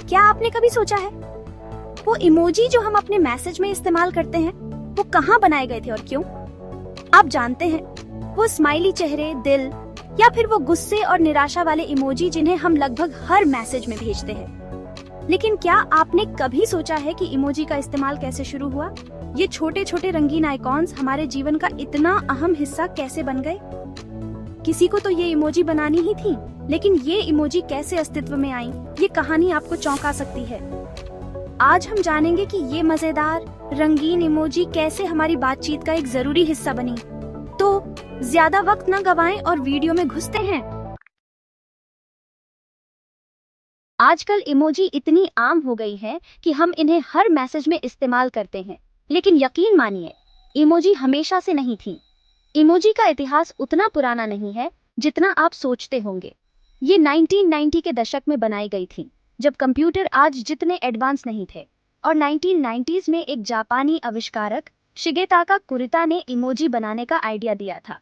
क्या आपने कभी सोचा है वो इमोजी जो हम अपने मैसेज में इस्तेमाल करते हैं वो कहाँ बनाए गए थे और क्यों? आप जानते हैं वो स्माइली चेहरे, दिल या फिर वो गुस्से और निराशा वाले इमोजी जिन्हें हम लगभग हर मैसेज में भेजते हैं। लेकिन क्या आपने कभी सोचा है कि इमोजी का इस्तेमाल कैसे शुरू हुआ? ये छोटे छोटे रंगीन आइकॉन्स हमारे जीवन का इतना अहम हिस्सा कैसे बन गए? किसी को तो ये इमोजी बनानी ही थी, लेकिन ये इमोजी कैसे अस्तित्व में आई, ये कहानी आपको चौंका सकती है। आज हम जानेंगे कि ये मजेदार रंगीन इमोजी कैसे हमारी बातचीत का एक जरूरी हिस्सा बनी। तो ज्यादा वक्त न गवाएं और वीडियो में घुसते हैं। आजकल इमोजी इतनी आम हो गई है कि हम इन्हें हर मैसेज में इस्तेमाल करते हैं। लेकिन यकीन मानिए, इमोजी हमेशा से नहीं थी। इमोजी का इतिहास उतना पुराना नहीं है जितना आप सोचते होंगे। ये 1990 के दशक में बनाई गई थी, जब कंप्यूटर आज जितने एडवांस नहीं थे। और 1990s में एक जापानी आविष्कारक शिगेताका कुरिता ने इमोजी बनाने का आइडिया दिया था।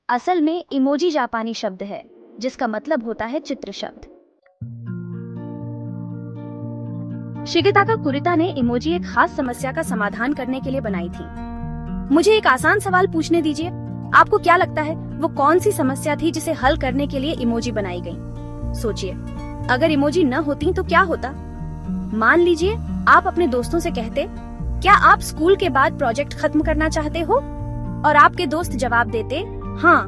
असल में इमोजी जापानी शब्द है जिसका मतलब होता है चित्र शब्द। शिगेताका कुरिता ने इमोजी एक खास समस्या का समाधान करने के लिए बनाई थी। मुझे एक आसान सवाल पूछने दीजिए, आपको क्या लगता है वो कौन सी समस्या थी जिसे हल करने के लिए इमोजी बनाई गई? सोचिए, अगर इमोजी न होती तो क्या होता? मान लीजिए आप अपने दोस्तों से कहते, क्या आप स्कूल के बाद प्रोजेक्ट खत्म करना चाहते हो? और आपके दोस्त जवाब देते, हाँ।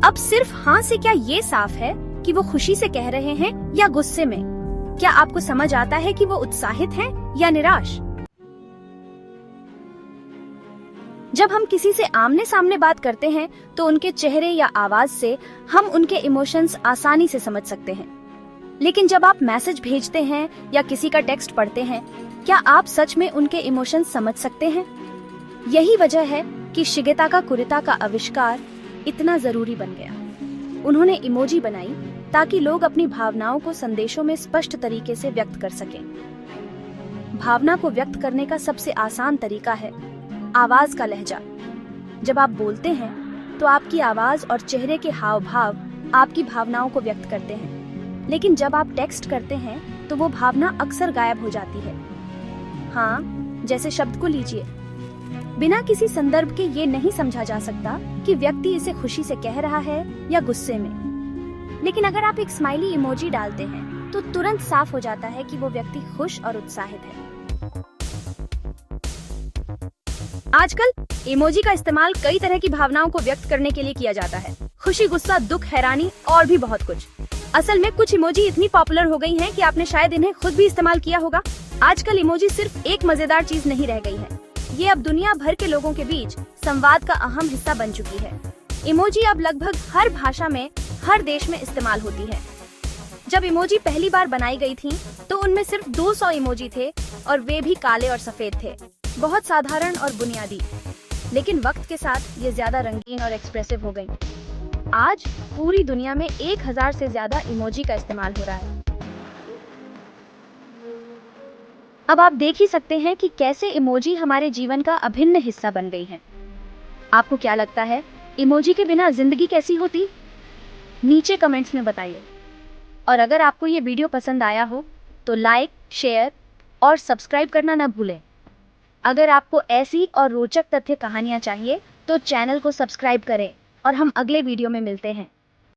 अब सिर्फ हाँ से क्या ये साफ है कि वो खुशी से कह रहे हैं या गुस्से में? क्या आपको समझ आता है कि वो उत्साहित हैं या निराश? जब हम किसी से आमने सामने बात करते हैं तो उनके चेहरे या आवाज से हम उनके इमोशंस आसानी से समझ सकते हैं। लेकिन जब आप मैसेज भेजते हैं या किसी का टेक्स्ट पढ़ते हैं, क्या आप सच में उनके इमोशंस समझ सकते हैं? यही वजह है कि शिगेताका कुरिता का आविष्कार इतना जरूरी बन गया। उन्होंने इमोजी बनाई ताकि लोग अपनी भावनाओं को संदेशों में स्पष्ट तरीके से व्यक्त कर सकें। भावना को व्यक्त करने का सबसे आसान तरीका है आवाज का लहजा। जब आप बोलते हैं तो आपकी आवाज और चेहरे के हाव भाव आपकी भावनाओं को व्यक्त करते हैं। लेकिन जब आप टेक्स्ट करते हैं तो वो भावना अक्सर गायब हो जाती है। हाँ, जैसे शब्द को लीजिए, बिना किसी संदर्भ के ये नहीं समझा जा सकता कि व्यक्ति इसे खुशी से कह रहा है या गुस्से में। लेकिन अगर आप एक स्माइली इमोजी डालते हैं तो तुरंत साफ हो जाता है कि वो व्यक्ति खुश और उत्साहित है। आजकल इमोजी का इस्तेमाल कई तरह की भावनाओं को व्यक्त करने के लिए किया जाता है। खुशी, गुस्सा, दुख, हैरानी और भी बहुत कुछ। असल में कुछ इमोजी इतनी पॉपुलर हो गई हैं कि आपने शायद इन्हें खुद भी इस्तेमाल किया होगा। आजकल इमोजी सिर्फ एक मजेदार चीज नहीं रह गई है, ये अब दुनिया भर के लोगों के बीच संवाद का अहम हिस्सा बन चुकी है। इमोजी अब लगभग हर भाषा में, हर देश में इस्तेमाल होती है। जब इमोजी पहली बार बनाई गई थी तो उनमें सिर्फ 200 इमोजी थे और वे भी काले और सफेद थे, बहुत साधारण और बुनियादी। लेकिन वक्त के साथ ये ज्यादा रंगीन और एक्सप्रेसिव हो गई। आज पूरी दुनिया में 1000 से ज्यादा इमोजी का इस्तेमाल हो रहा है। अब आप देख ही सकते हैं कि कैसे इमोजी हमारे जीवन का अभिन्न हिस्सा बन गई हैं। आपको क्या लगता है, इमोजी के बिना जिंदगी कैसी होती? नीचे कमेंट्स में बताइए। और अगर आपको ये वीडियो पसंद आया हो तो लाइक, शेयर और सब्सक्राइब करना न भूलें। अगर आपको ऐसी और रोचक तथ्य कहानियां चाहिए तो चैनल को सब्सक्राइब करें और हम अगले वीडियो में मिलते हैं।